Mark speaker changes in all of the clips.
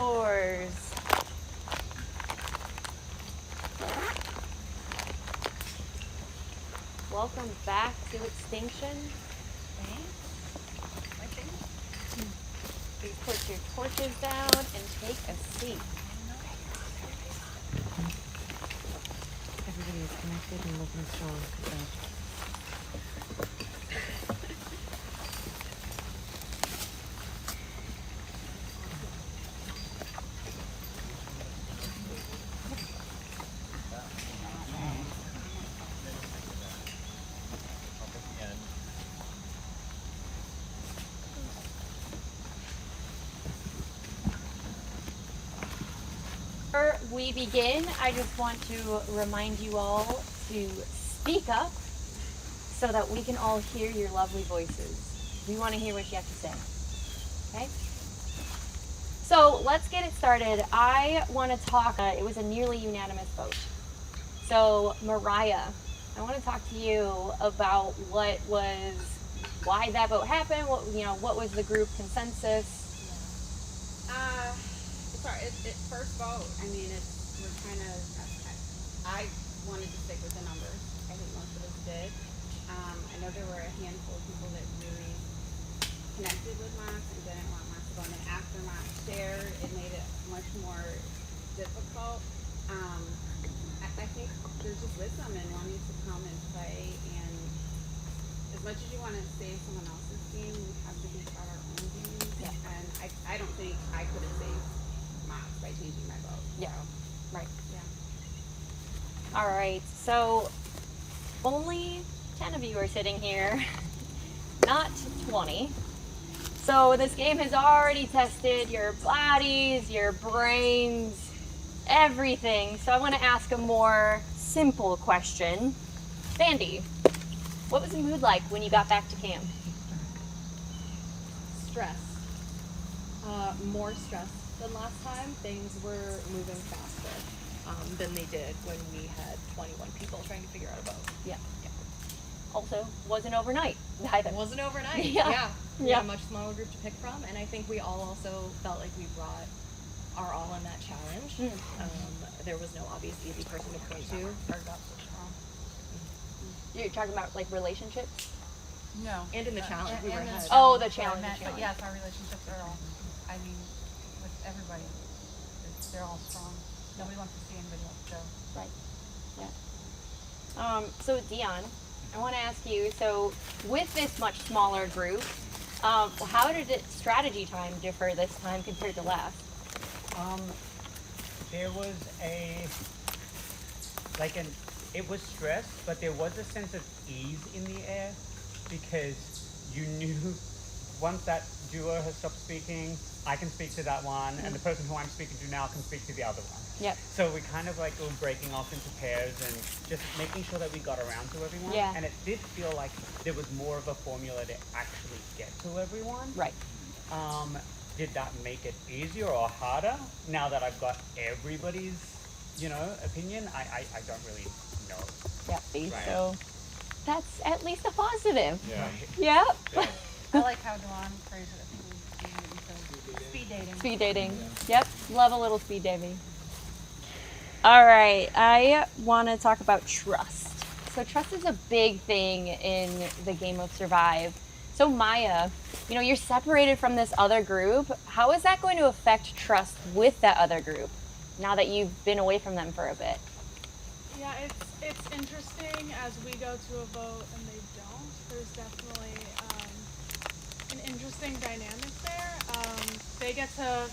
Speaker 1: yours. Welcome back to Extinction. Please put your torches down and take a seat.
Speaker 2: Everybody is connected and looking strong.
Speaker 1: Before we begin, I just want to remind you all to speak up so that we can all hear your lovely voices. We want to hear what you have to say. Okay? So let's get it started. I want to talk, it was a nearly unanimous vote. So Mariah, I want to talk to you about why that vote happened, what was the group consensus?
Speaker 3: Sorry, first vote. I mean, we're kind of. I wanted to stick with the numbers. I think most of us did. I know there were a handful of people that really connected with Mox and didn't want Mox to go. And then after Mox shared, it made it much more difficult. I think there's just wisdom in wanting to come and play. And as much as you want to save someone else's game, we have to think about our own games.
Speaker 1: Yeah.
Speaker 3: And I don't think I could have saved by changing my vote.
Speaker 1: Yeah, right.
Speaker 3: Yeah.
Speaker 1: All right, so only 10 of you are sitting here, not 20. So this game has already tested your bodies, your brains, everything. So I want to ask a more simple question. Sandy, what was the mood like when you got back to camp?
Speaker 4: Stress. More stress than last time. Things were moving faster than they did when we had 21 people trying to figure out a boat.
Speaker 1: Yeah. Also, wasn't overnight either.
Speaker 4: It wasn't overnight.
Speaker 1: Yeah.
Speaker 4: We had a much smaller group to pick from, and I think we all also felt like we brought our all in that challenge. There was no obvious easy person to point to.
Speaker 1: You're talking about like relationships?
Speaker 5: No.
Speaker 4: And in the challenge, we were ahead.
Speaker 1: Oh, the challenge.
Speaker 5: But yes, our relationships are all, with everybody, they're all strong. Nobody wants to see anybody else go.
Speaker 1: Right. Yeah. So Dion, I want to ask you, so with this much smaller group, how did strategy time differ this time compared to last?
Speaker 6: There was it was stress, but there was a sense of ease in the air because you knew once that duo has stopped speaking, I can speak to that one, and the person who I'm speaking to now can speak to the other one.
Speaker 1: Yep.
Speaker 6: So we kind of were breaking off into pairs and just making sure that we got around to everyone.
Speaker 1: Yeah.
Speaker 6: And it did feel like there was more of a formula to actually get to everyone.
Speaker 1: Right.
Speaker 6: Did that make it easier or harder? Now that I've got everybody's, opinion, I don't really know.
Speaker 1: Yeah.
Speaker 6: Right.
Speaker 1: So that's at least a positive.
Speaker 6: Yeah.
Speaker 1: Yep.
Speaker 5: I like how Delon phrased it. I think it was speed dating.
Speaker 1: Speed dating. Yep. Love a little speed dating. All right. I want to talk about trust. So trust is a big thing in the game of Survive. So Maya, you're separated from this other group. How is that going to affect trust with that other group now that you've been away from them for a bit?
Speaker 7: Yeah, it's interesting as we go to a vote and they don't. There's definitely an interesting dynamic there. They get to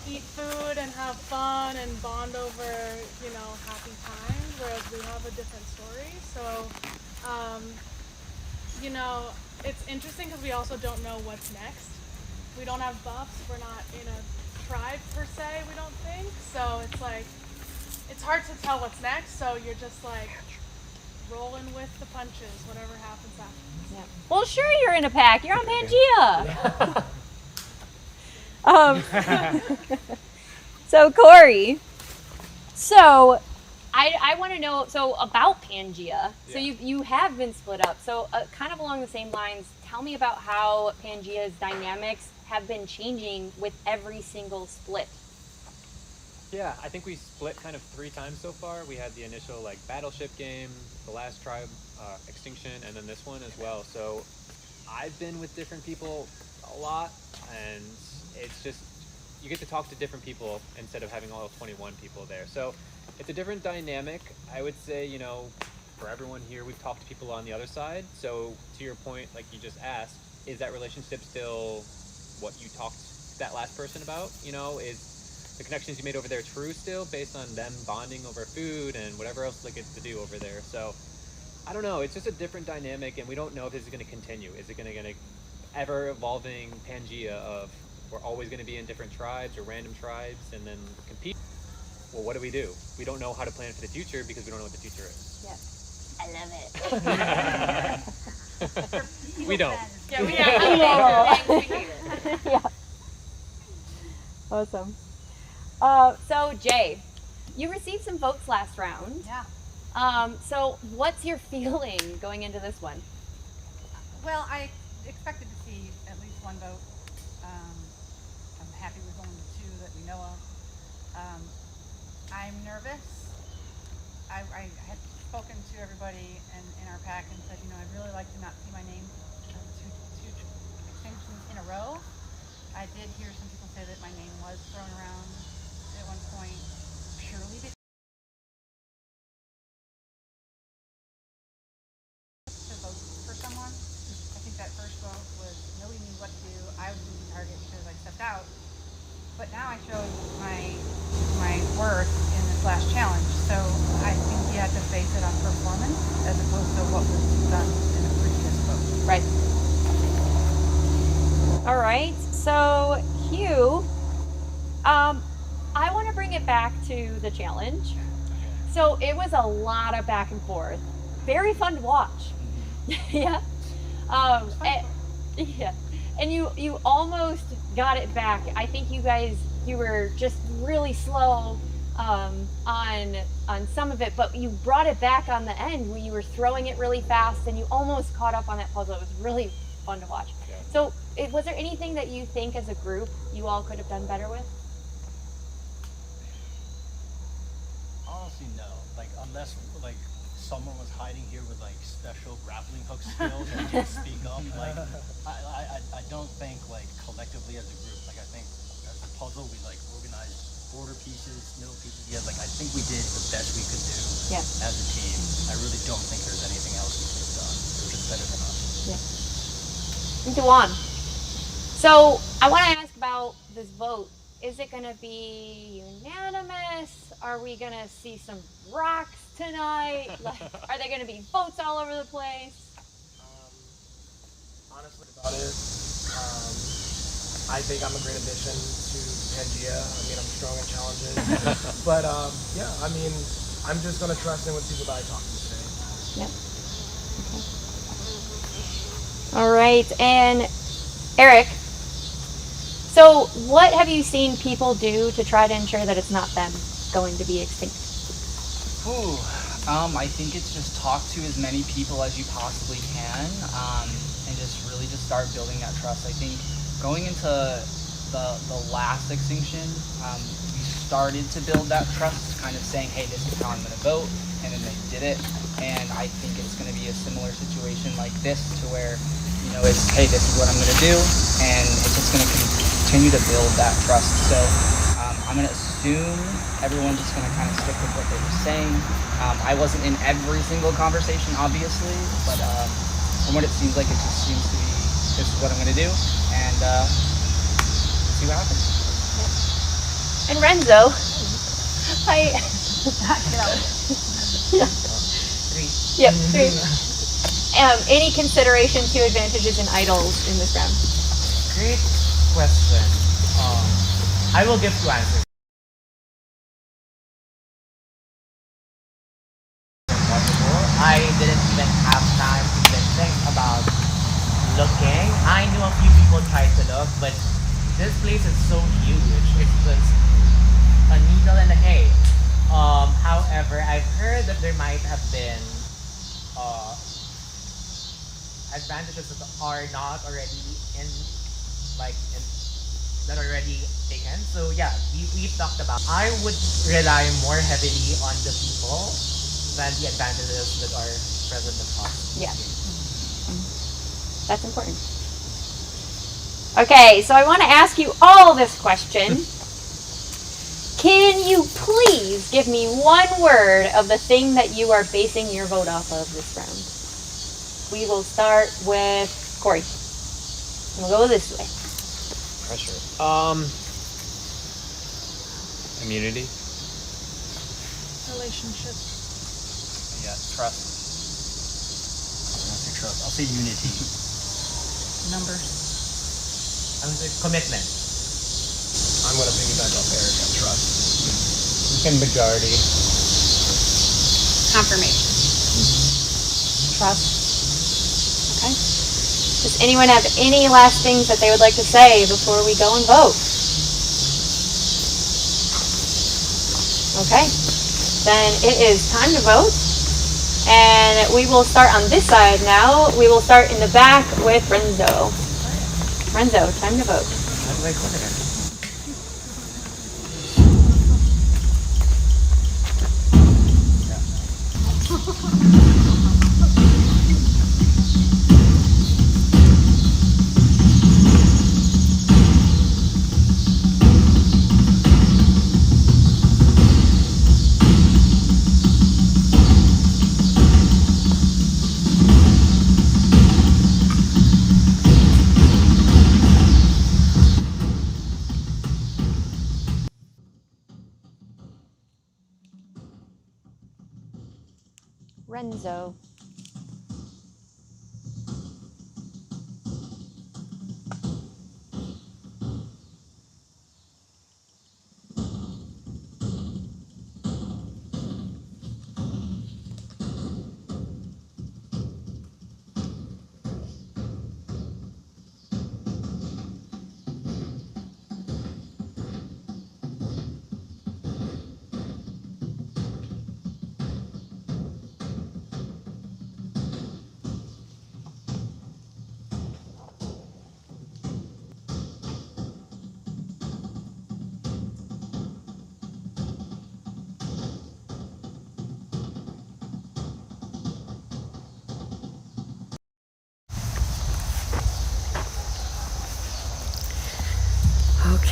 Speaker 7: eat food and have fun and bond over, happy times, whereas we have a different story. So, it's interesting because we also don't know what's next. We don't have buffs. We're not in a tribe per se, we don't think. So it's hard to tell what's next. So you're just rolling with the punches, whatever happens happens.
Speaker 1: Yeah. Well, sure, you're in a pack. You're on Pangea. So Corey, I want to know about Pangea. So you have been split up. So kind of along the same lines, tell me about how Pangea's dynamics have been changing with every single split.
Speaker 8: Yeah, I think we split kind of 3 times so far. We had the initial like battleship game, the last tribe, Extinction, and then this one as well. So I've been with different people a lot, and it's just you get to talk to different people instead of having all 21 people there. So it's a different dynamic. I would say, for everyone here, we've talked to people on the other side. So to your point, like you just asked, is that relationship still what you talked to that last person about? Is the connections you made over there true still based on them bonding over food and whatever else they get to do over there? So I don't know. It's just a different dynamic, and we don't know if this is going to continue. Is it going to ever evolving Pangea of we're always going to be in different tribes or random tribes and then compete? Well, what do? We don't know how to plan for the future because we don't know what the future is.
Speaker 1: Yep. I love it.
Speaker 8: We don't.
Speaker 1: Yeah, we hate it.
Speaker 2: Yeah. Awesome.
Speaker 1: So Jay, you received some votes last round.
Speaker 5: Yeah.
Speaker 1: So what's your feeling going into this one?
Speaker 5: Well, I expected to see at least one vote. I'm happy with only the 2 that we know of. I'm nervous. I had spoken to everybody in our pack and said, I'd really like to not see my name two extinctions in a row. I did hear some people say that my name was thrown around at one point purely because to vote for someone. I think that first vote was nobody knew what to do. I was an easy target because I stepped out. But now I showed my worth in this last challenge. So I think you have to base it on performance as opposed to what was done in the previous vote.
Speaker 1: Right. All right. So Hugh, I want to bring it back to the challenge. So it was a lot of back and forth. Very fun to watch. Yeah. Yeah. And you almost got it back. I think you were just really slow on some of it, but you brought it back on the end where you were throwing it really fast and you almost caught up on that puzzle. It was really fun to watch.
Speaker 8: Yeah.
Speaker 1: So was there anything that you think as a group you all could have done better with?
Speaker 9: Honestly, no. Unless someone was hiding here with special grappling hook skills and can speak up. I don't think collectively as a group. I think as a puzzle we organized border pieces, middle pieces. Yeah, I think we did the best we could do as a team. I really don't think there's anything else we could have done. It was just better than us.
Speaker 1: Yeah. Dewan. So I want to ask about this vote. Is it going to be unanimous? Are we going to see some rocks tonight? Are there going to be votes all over the place?
Speaker 10: Honestly, about it, I think I'm a great addition to Pangea. I'm strong in challenges. But yeah, I'm just going to trust in with people that I talk to today.
Speaker 1: Yep. Okay. All right. And Eric, so what have you seen people do to try to ensure that it's not them going to be extinct?
Speaker 11: I think it's just talk to as many people as you possibly can, and just really just start building that trust. I think going into the last extinction, we started to build that trust, kind of saying, hey, this is how I'm going to vote, and then they did it. And I think it's going to be a similar situation like this, to where it's, hey, this is what I'm going to do, and it's just going to continue to build that trust. So I'm going to assume everyone's just going to kind of stick with what they were saying. I wasn't in every single conversation, obviously, but from what it seems like, it just seems to be, this is what I'm going to do, and see what happens.
Speaker 1: And Renzo, Yep, 3. Any consideration to advantages and idols in this round?
Speaker 12: Great question. I will give 2 answers. I didn't even have time to even think about looking. I knew a few people tried to look, but this place is so huge. It's just a needle in a hay. However, I've heard that there might have been advantages that are not already in that are already taken. So yeah, we've talked about. I would rely more heavily on the people than the advantages that are present in us.
Speaker 1: Yeah. That's important. Okay, so I want to ask you all this question. Can you please give me one word of the thing that you are basing your vote off of this round? We will start with Corey. We'll go this way.
Speaker 8: Pressure. Immunity.
Speaker 7: Relationship.
Speaker 9: Yeah, trust. I'll say trust. I'll say unity.
Speaker 5: Numbers.
Speaker 12: I would say commitment.
Speaker 10: I'm gonna piggyback off Eric on trust.
Speaker 6: In majority.
Speaker 3: Confirmation.
Speaker 1: Trust. Okay. Does anyone have any last things that they would like to say before we go and vote? Okay. Then it is time to vote. And we will start on this side now. We will start in the back with Renzo. Renzo, time to vote.
Speaker 12: How do I go there?
Speaker 1: Renzo.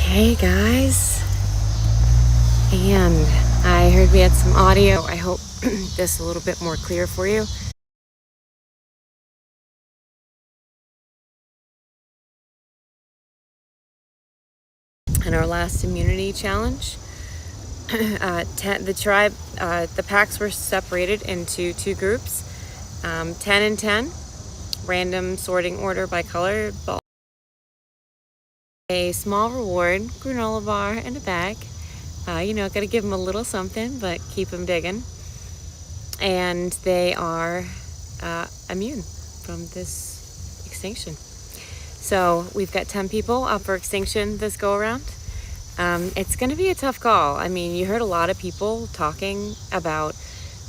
Speaker 2: Okay, guys. And I heard we had some audio. I hope this is a little bit more clear for you. In our last immunity challenge, the packs were separated into two groups, 10 and 10, random sorting order by color. A small reward, granola bar, and a bag. Gotta give them a little something, but keep them digging. And they are immune from this extinction. So we've got 10 people up for extinction this go around. It's going to be a tough call. I mean, you heard a lot of people talking about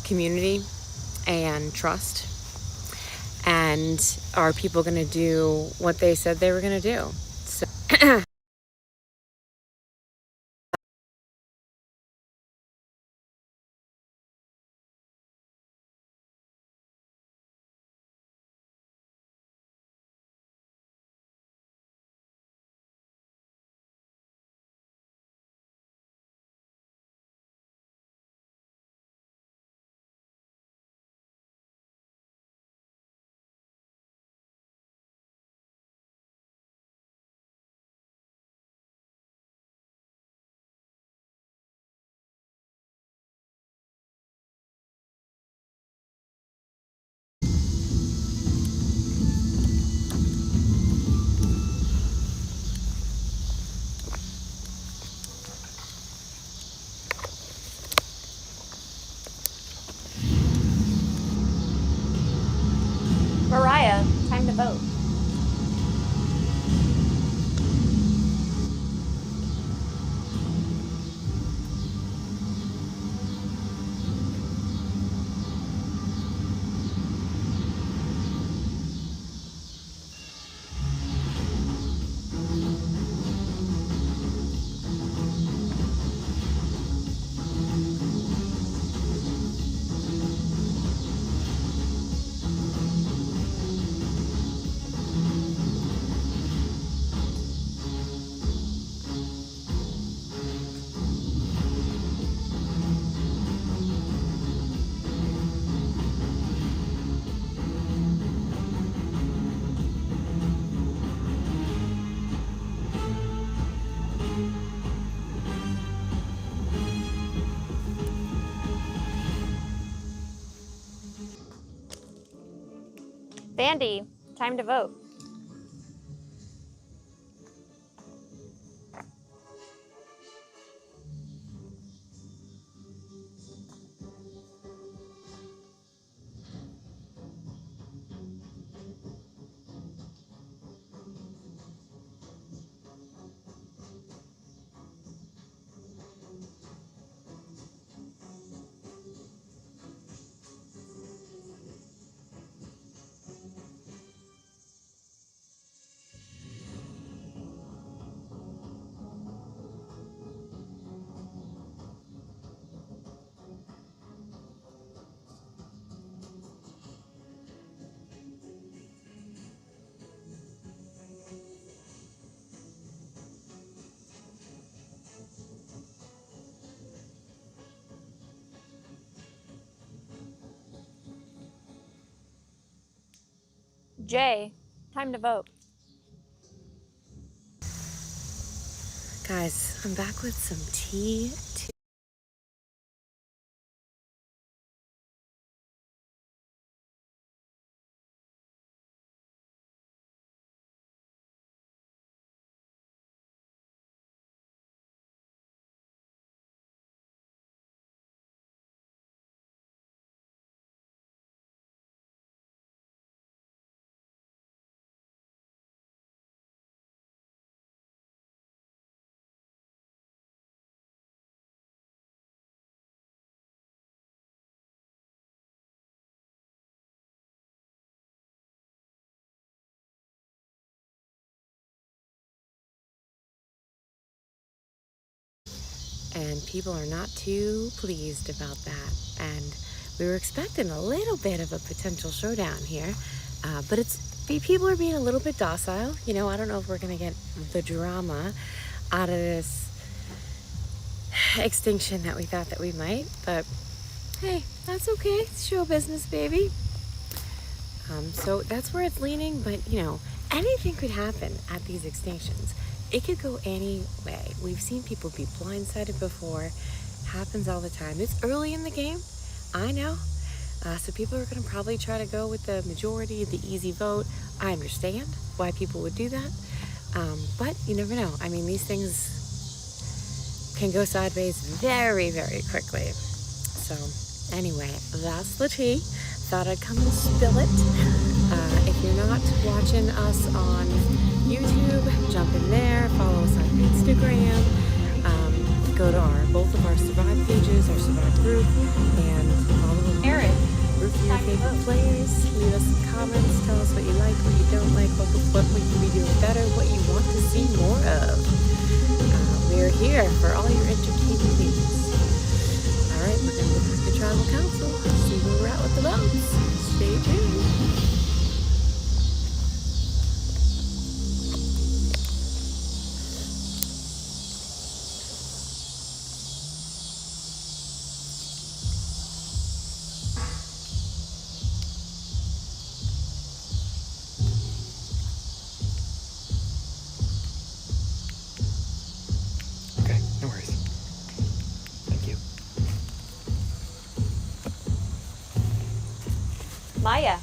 Speaker 2: community and trust. And are people going to do what they said they were going to do? So
Speaker 1: Vandy, time to vote. Jay, time to vote.
Speaker 2: Guys, I'm back with some tea. And people are not too pleased about that. And we were expecting a little bit of a potential showdown here, but people are being a little bit docile. You know, I don't know if we're gonna get the drama out of this extinction that we thought that we might, but hey, that's okay. It's show business, baby. So that's where it's leaning, but you know, anything could happen at these extinctions. It could go any way. We've seen people be blindsided before. Happens all the time. It's early in the game, I know. So people are gonna probably try to go with the majority, the easy vote. I understand why people would do that. But you never know. I mean, these things can go sideways very, very quickly. So anyway, that's the tea. Thought I'd come and spill it. If you're not watching us on YouTube, jump in there, follow us on Instagram, go to both of our Survive pages, our Survive group, and follow
Speaker 1: Eric,
Speaker 2: root for your favorite players. Leave us some comments, tell us what you like, what you don't like, what we can be doing better, what you want to see more of. We're here for all your entertainment needs. Alright, we're going to go back to Tribal Council, see where we're at with the votes. Stay tuned.
Speaker 8: Okay, no worries. Thank you.
Speaker 1: Maya.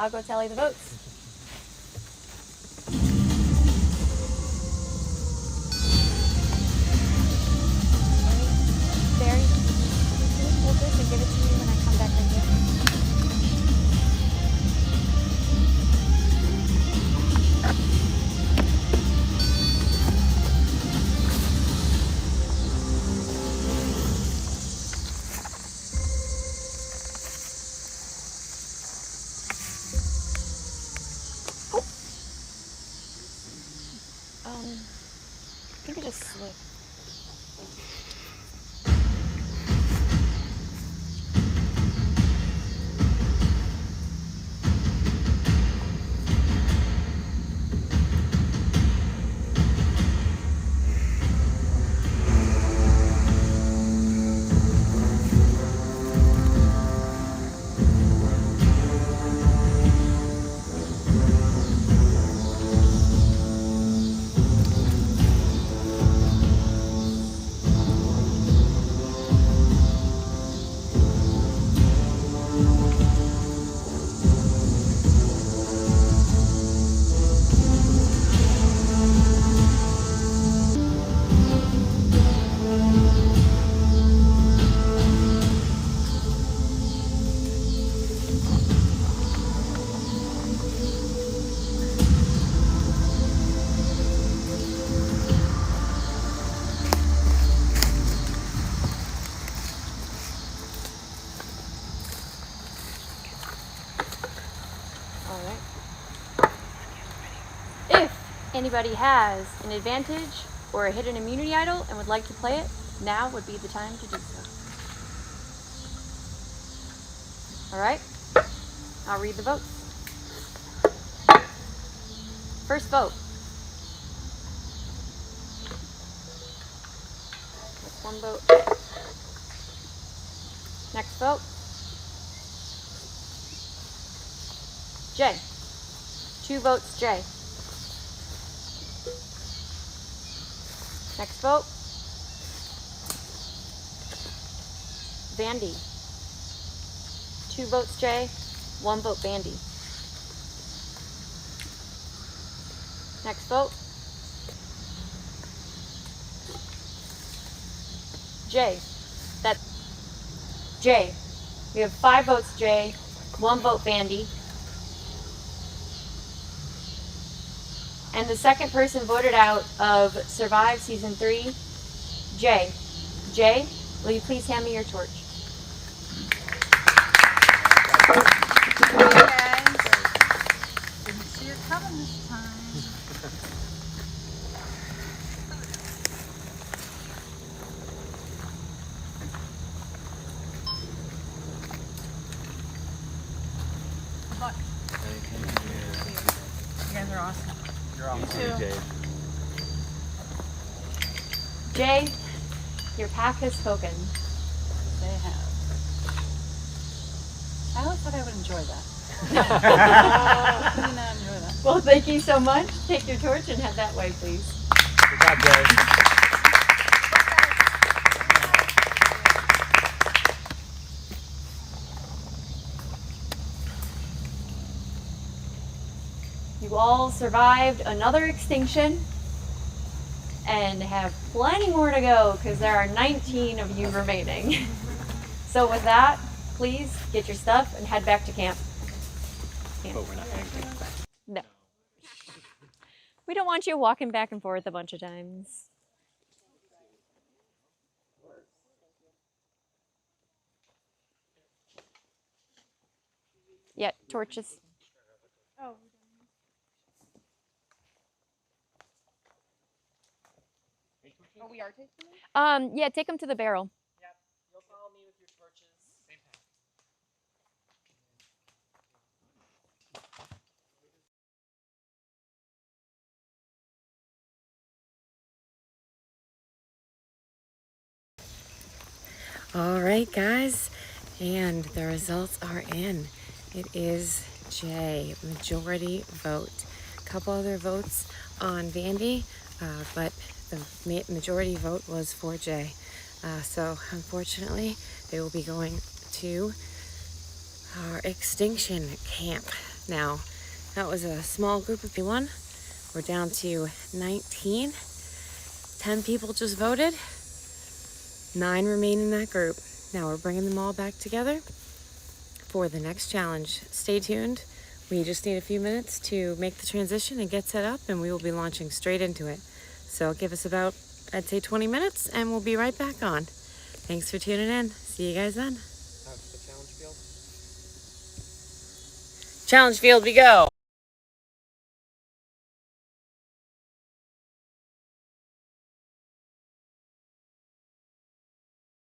Speaker 1: I'll go tally the votes. Barry, can you hold this and give it to me when I come back in here? I think it just slipped. If anybody has an advantage or a hidden immunity idol and would like to play it, now would be the time to do so. All right, I'll read the votes. First vote. That's one vote. Next vote. Jay. 2 votes, Jay. Next vote. Vandy. 2 votes, Jay. 1 vote, Vandy. Next vote. Jay. That's Jay. We have 5 votes, Jay. 1 vote, Vandy. And the second person voted out of Survive Season 3, Jay. Jay, will you please hand me your torch?
Speaker 5: Okay. Didn't see it coming this time. Look. You guys are awesome.
Speaker 9: You're on.
Speaker 7: Too.
Speaker 1: Jay, your pack has spoken.
Speaker 5: They have. I always thought I would enjoy that. I did not enjoy that.
Speaker 1: Well, thank you so much. Take your torch and head that way, please.
Speaker 8: Good job, Jay.
Speaker 1: You all survived another extinction and have plenty more to go because there are 19 of you remaining. So with that, please get your stuff and head back to camp.
Speaker 8: But we're not angry.
Speaker 1: No. We don't want you walking back and forth a bunch of times. Yeah, torches.
Speaker 7: Oh.
Speaker 3: Oh, we are taking them?
Speaker 1: Yeah, take them to the barrel.
Speaker 9: Yep. You'll follow me with your torches. Same path.
Speaker 2: All right, guys, and the results are in. It is Jay, majority vote. A couple other votes on Vandy, but the majority vote was for Jay. So unfortunately, they will be going to our Extinction camp. Now, that was a small group of people. We're down to 19. 10 people just voted. 9 remain in that group. Now we're bringing them all back together for the next challenge. Stay tuned. We just need a few minutes to make the transition and get set up, and we will be launching straight into it. So give us about, I'd say 20 minutes, and we'll be right back on. Thanks for tuning in. See you guys then.
Speaker 8: The challenge field.
Speaker 2: Challenge field we go.